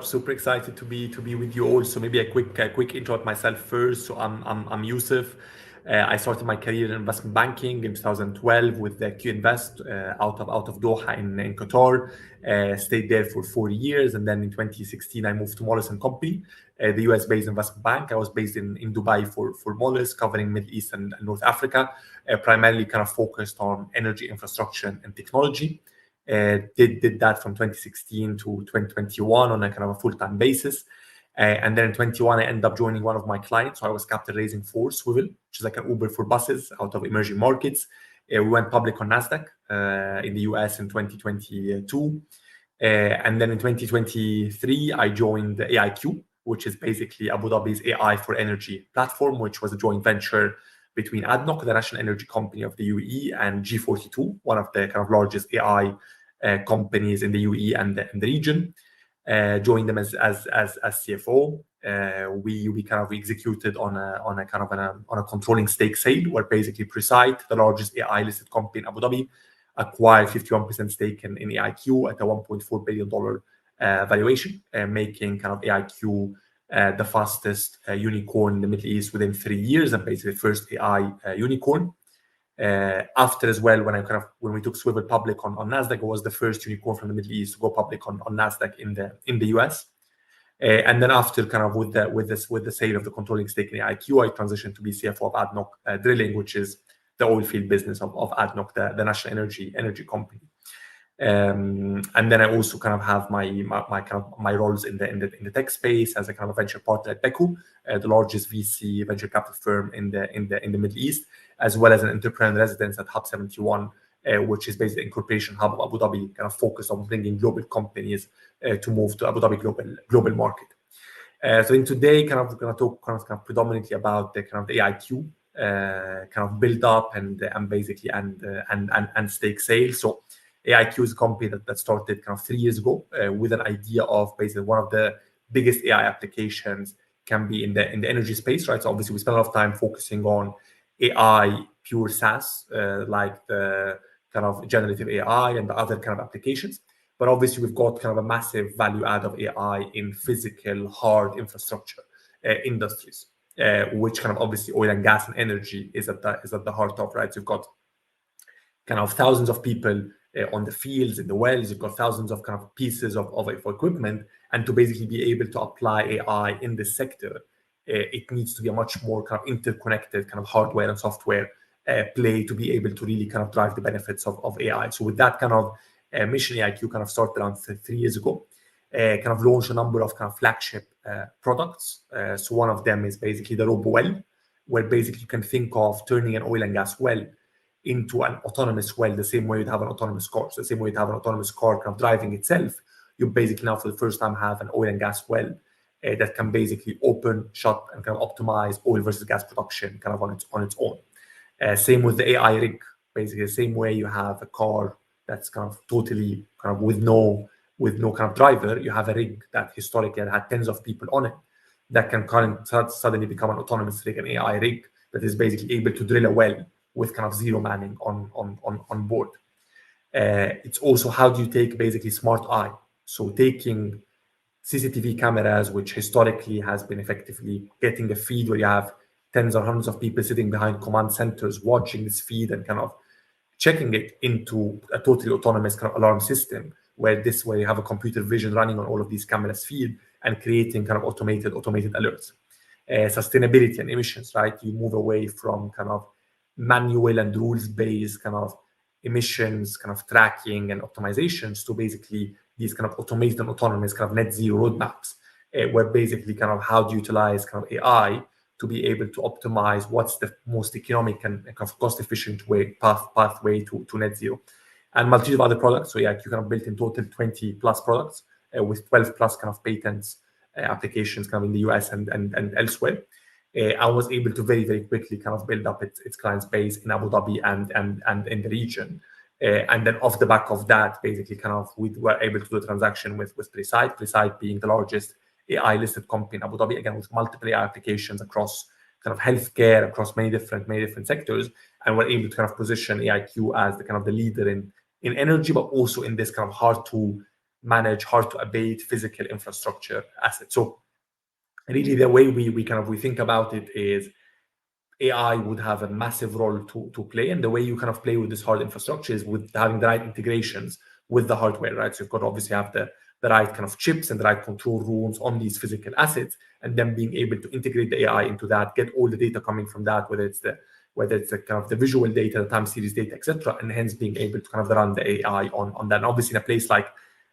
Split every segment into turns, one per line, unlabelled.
Super excited to be with you all. So maybe a quick intro of myself first. So I'm Youssef. I started my career in investment banking in 2012 with the Q Invest out of Doha in Qatar. Stayed there for 4 years, and then in 2016 I moved to Moelis Company, the US-based investment bank. I was based in Dubai for Moelis, covering Middle East and North Africa, primarily kind of focused on energy infrastructure and technology. Did that from 2016 to 2021 on a kind of a full-time basis. And then in 21, I ended up joining one of my clients. So I was capital raising for Swvl, which is like an Uber for buses out of emerging markets. We went public on Nasdaq in the US in 2022. And then in 2023, I joined the AIQ, which is basically Abu Dhabi's AI for energy platform, which was a joint venture between ADNOC, the national energy company of the UAE, and G42, one of the kind of largest AI companies in the UAE and the region. Joined them as CFO. We kind of executed on a controlling stake sale, where basically Presight, the largest AI listed company in Abu Dhabi, acquired 51% stake in AIQ at a $1.4 billion valuation, making kind of AIQ the fastest unicorn in the Middle East within 3 years, and basically the first AI unicorn. After as well, when we took Swvl public on Nasdaq, it was the first unicorn from the Middle East to go public on Nasdaq in the US. And then after kind of with the sale of the controlling stake in AIQ, I transitioned to be CFO of ADNOC Drilling, which is the oil field business of ADNOC, the national energy company. And then I also kind of have my roles in the tech space as a kind of venture partner at Beku, the largest VC venture capital firm in the Middle East, as well as an entrepreneur in residence at Hub 71, which is basically the incorporation hub of Abu Dhabi, kind of focused on bringing global companies to move to Abu Dhabi global market. So in today, we're going to talk kind of predominantly about the kind of the AIQ kind of build up and basically and stake sale. So AIQ is a company that started kind of 3 years ago with an idea of basically one of the biggest AI applications can be in the energy space, right? So obviously we spend a lot of time focusing on AI pure SaaS, like the kind of generative AI and the other kind of applications. But obviously we've got kind of a massive value add of AI in physical hard infrastructure industries, which kind of obviously oil and gas and energy is at the heart of, right? So you've got kind of thousands of people on the fields, in the wells, you've got thousands of kind of pieces of equipment, and to basically be able to apply AI in this sector, it needs to be a much more kind of interconnected kind of hardware and software play to be able to really kind of drive the benefits of AI. So with that kind of mission, AIQ kind of started around 3 years ago, kind of launched a number of kind of flagship products. So one of them is basically the RoboWell, where basically you can think of turning an oil and gas well into an autonomous well, the same way you'd have an autonomous car. So the same way you'd have an autonomous car kind of driving itself, you basically now for the first time have an oil and gas well that can basically open, shut, and kind of optimize oil versus gas production kind of on its own. Same with the AI rig, basically the same way you have a car that's kind of totally kind of with no kind of driver, you have a rig that historically had tens of people on it that can kind of suddenly become an autonomous rig, an AI rig that is basically able to drill a well with kind of zero manning on board. It's also how do you take basically smart eye. So taking CCTV cameras, which historically has been effectively getting a feed where you have tens or hundreds of people sitting behind command centers watching this feed and kind of checking it into a totally autonomous kind of alarm system, where you have a computer vision running on all of these cameras feed and creating kind of automated alerts. Sustainability and emissions, right? You move away from kind of manual and rules-based kind of emissions, kind of tracking and optimizations to basically these kind of automated and autonomous kind of net zero roadmaps, where basically kind of how do you utilize kind of AI to be able to optimize what's the most economic and kind of cost-efficient pathway to net zero. And multitude of other products. So yeah, you kind of built in total 20 plus products with 12 plus kind of patents, applications kind of in the US and elsewhere. I was able to very, very quickly kind of build up its client base in Abu Dhabi and in the region. And then off the back of that, basically kind of we were able to do a transaction with Presight being the largest AI listed company in Abu Dhabi, again, with multiple AI applications across kind of healthcare, across many different sectors. And we're able to kind of position AIQ as the kind of the leader in energy, but also in this kind of hard to manage hard to abate physical infrastructure assets. So really the way we think about it is AI would have a massive role to play, and the way you kind of play with this hard infrastructure is with having the right integrations with the hardware, right? So you've got to obviously have the right kind of chips and the right control rooms on these physical assets, and then being able to integrate the AI into that, get all the data coming from that, whether it's the kind of the visual data, the time series data, etc., and hence being able to kind of run the AI on that. And obviously, in a place like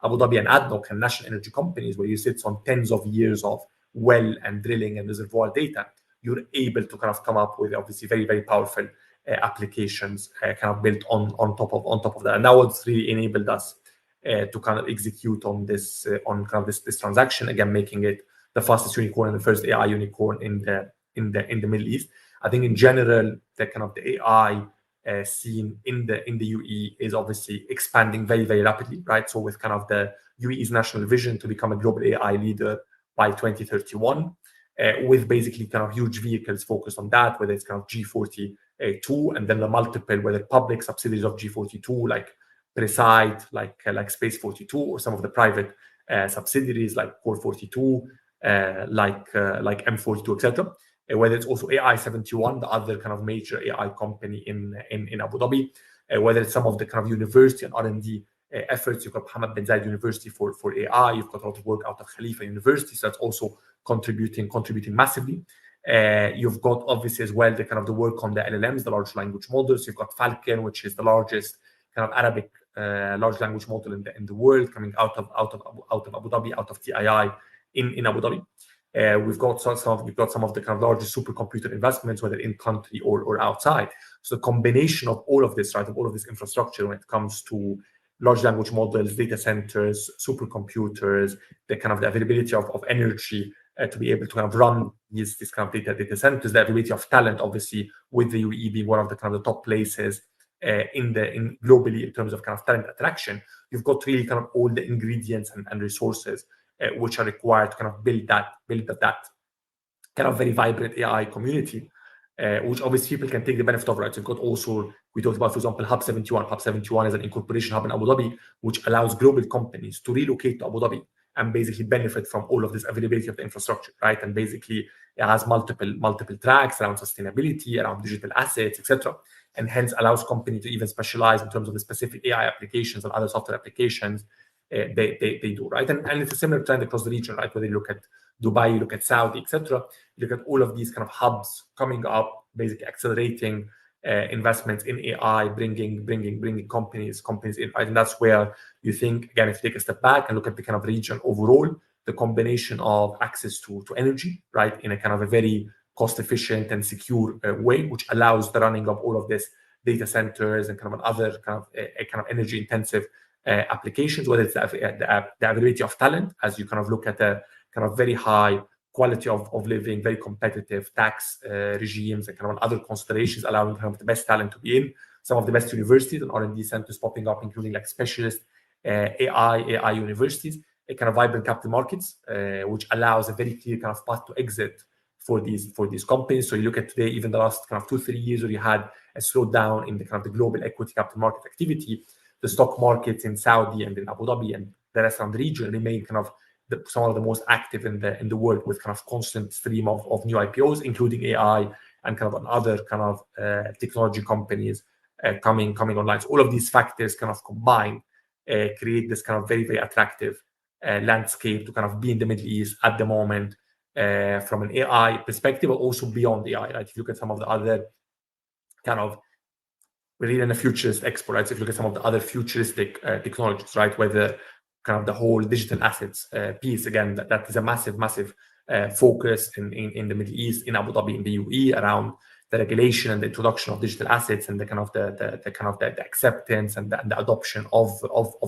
Abu Dhabi and ADNOC and national energy companies, where you sit on tens of years of well and drilling and reservoir data, you're able to kind of come up with obviously very, very powerful applications kind of built on top of that. And that what's really enabled us to kind of execute on this on kind of this transaction, again making it the fastest unicorn and the first AI unicorn in the Middle East. I think in general the kind of the AI scene in the UAE is obviously expanding very, very rapidly, right? So with kind of the UAE's national vision to become a global AI leader by 2031. With basically kind of huge vehicles focused on that, whether it's kind of G42 and then the multiple, whether public subsidiaries of G42 like Preside, like Space 42, or some of the private subsidiaries like Core 42, like M42, etc. Whether it's also AI 71, the other kind of major AI company in Abu Dhabi, whether it's some of the kind of university and R&D efforts. You've got Mohammed bin Zayed University for AI. You've got a lot of work out of Khalifa University, so that's also contributing massively. You've got obviously as well the kind of the work on the LLMs, the large language models. You've got Falcon, which is the largest kind of Arabic large language model in the world, coming out of Abu Dhabi, out of TII in Abu Dhabi. We've got some of the kind of largest supercomputer investments, whether in country or outside. So the combination of all of this, right, of all of this infrastructure when it comes to large language models, data centers, supercomputers, the kind of the availability of energy to be able to kind of run these kind of data centers, the availability of talent, obviously, with the UAE being one of the kind of the top places in globally in terms of kind of talent attraction. You've got really kind of all the ingredients and resources which are required to kind of build that kind of very vibrant AI community, which obviously people can take the benefit of, right? So you've got also, we talked about, for example, Hub 71. Hub 71 is an incorporation hub in Abu Dhabi, which allows global companies to relocate to Abu Dhabi and basically benefit from all of this availability of the infrastructure, right? And basically it has multiple tracks around sustainability, around digital assets, etc., and hence allows companies to even specialize in terms of the specific AI applications and other software applications they do, right? And it's a similar trend across the region, right? Whether you look at Dubai, you look at Saudi, etc., you look at all of these kind of hubs coming up, basically accelerating investments in AI, bringing companies in, right? And that's where you think, again, if you take a step back and look at the kind of region overall, the combination of access to energy, right, in a kind of a very cost-efficient and secure way, which allows the running of all of this data centers and kind of other kind of energy-intensive applications, whether it's the availability of talent, as you kind of look at a kind of very high quality of living, very competitive tax regimes, and kind of other considerations, allowing kind of the best talent to be in. Some of the best universities and R&D centers popping up, including like specialist AI universities, a kind of vibrant capital markets, which allows a very clear kind of path to exit for these companies. So you look at today, even the last kind of 2-3 years where you had a slowdown in the kind of the global equity capital market activity, the stock markets in Saudi and in Abu Dhabi and the rest of the region remain kind of some of the most active in the world, with kind of constant stream of new IPOs, including AI and kind of other kind of technology companies coming online. So all of these factors kind of combined create this kind of very, very attractive landscape to kind of be in the Middle East at the moment from an AI perspective, but also beyond AI, right? If you look at some of the other kind of, we're really in a futurist expo, right? So if you look at some of the other futuristic technologies, right, whether kind of the whole digital assets piece, again, that is a massive focus in the Middle East, in Abu Dhabi, in the UAE, around the regulation and the introduction of digital assets and the kind of the acceptance and the adoption of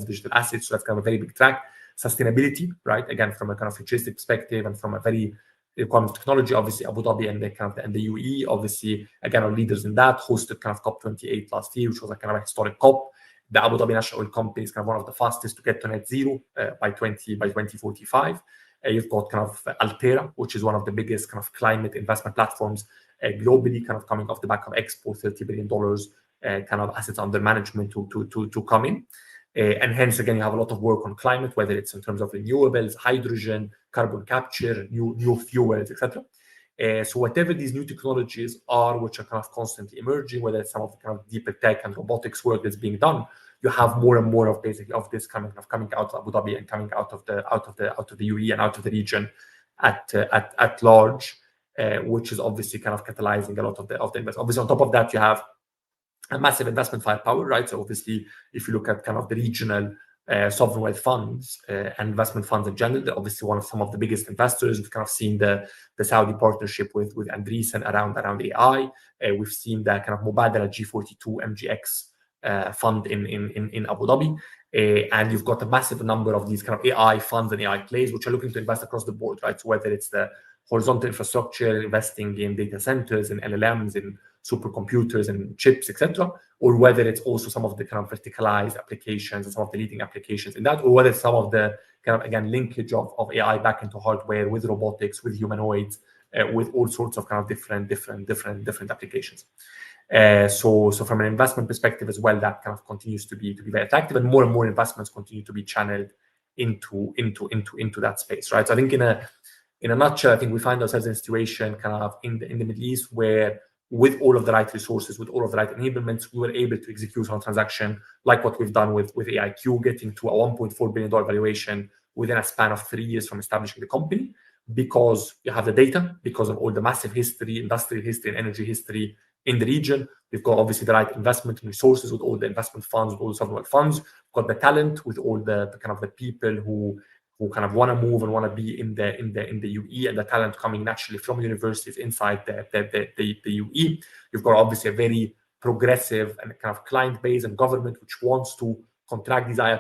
digital assets. So that's kind of a very big track. Sustainability, right? Again, from a kind of futuristic perspective and from a very requirement technology, obviously Abu Dhabi and the kind of and the UAE, obviously, again, are leaders in that. Hosted kind of COP28 last year, which was a kind of a historic COP. The Abu Dhabi National Oil Company is kind of one of the fastest to get to net zero by 2045. You've got kind of Altera, which is one of the biggest kind of climate investment platforms globally, kind of coming off the back of Expo, $30 billion kind of assets under management to come in. And hence, again, you have a lot of work on climate, whether it's in terms of renewables, hydrogen, carbon capture, new fuels, etc. So whatever these new technologies are, which are kind of constantly emerging, whether it's some of the kind of deeper tech and robotics work that's being done, you have more and more of basically of this coming out of Abu Dhabi and coming out of the UAE and out of the region at large, which is obviously kind of catalyzing a lot of the investment. Obviously, on top of that, you have a massive investment firepower, right? So obviously, if you look at kind of the regional sovereign wealth funds and investment funds in general, they're obviously one of some of the biggest investors. We've kind of seen the Saudi partnership with Andreessen around AI. We've seen the kind of Mubadala G42 MGX fund in Abu Dhabi. And you've got a massive number of these kind of AI funds and AI plays, which are looking to invest across the board, right? So whether it's the horizontal infrastructure, investing in data centers and LLMs and supercomputers and chips, etc., or whether it's also some of the kind of verticalized applications and some of the leading applications in that, or whether it's some of the kind of, again, linkage of AI back into hardware with robotics, with humanoids, with all sorts of kind of different applications. So from an investment perspective as well, that kind of continues to be very attractive, and more investments continue to be channeled into that space, right? So I think in a nutshell, I think we find ourselves in a situation kind of in the Middle East where, with all of the right resources, with all of the right enablements, we were able to execute on a transaction like what we've done with AIQ, getting to a $1.4 billion valuation within a span of 3 years from establishing the company, because you have the data, because of all the massive history, industrial history, and energy history in the region. We've got obviously the right investment and resources with all the investment funds, with all the sovereign wealth funds. We've got the talent with all the kind of the people who kind of want to move and want to be in the UAE, and the talent coming naturally from universities inside the UAE. You've got obviously a very progressive and kind of client base and government which wants to contract these AI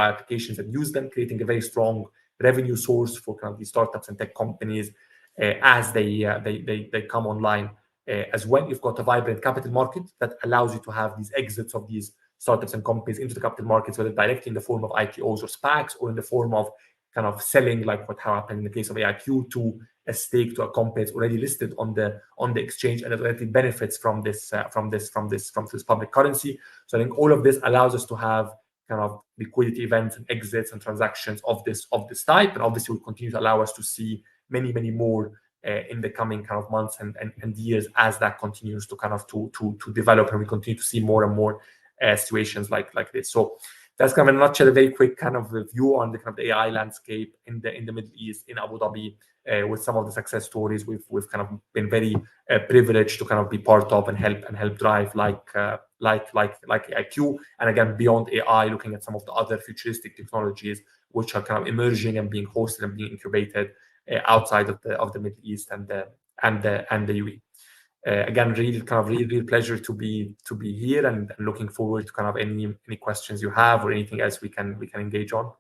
applications and use them, creating a very strong revenue source for kind of these startups and tech companies as they come online. As well, you've got a vibrant capital market that allows you to have these exits of these startups and companies into the capital markets, whether directly in the form of IPOs or SPACs, or in the form of kind of selling, like what happened in the case of AIQ, to a stake to a company that's already listed on the exchange and already benefits from this public currency. So I think all of this allows us to have kind of liquidity events and exits and transactions of this type, and obviously will continue to allow us to see many more in the coming kind of months and years as that continues to kind of to develop, and we continue to see more and more situations like this. So that's kind of in a nutshell, a very quick kind of review on the kind of the AI landscape in the Middle East, in Abu Dhabi, with some of the success stories we've kind of been very privileged to kind of be part of and help drive, like AIQ, and again beyond AI, looking at some of the other futuristic technologies which are kind of emerging and being hosted and being incubated outside of the Middle East and the UAE. Again, real pleasure to be here, and looking forward to kind of any questions you have or anything else we can engage on.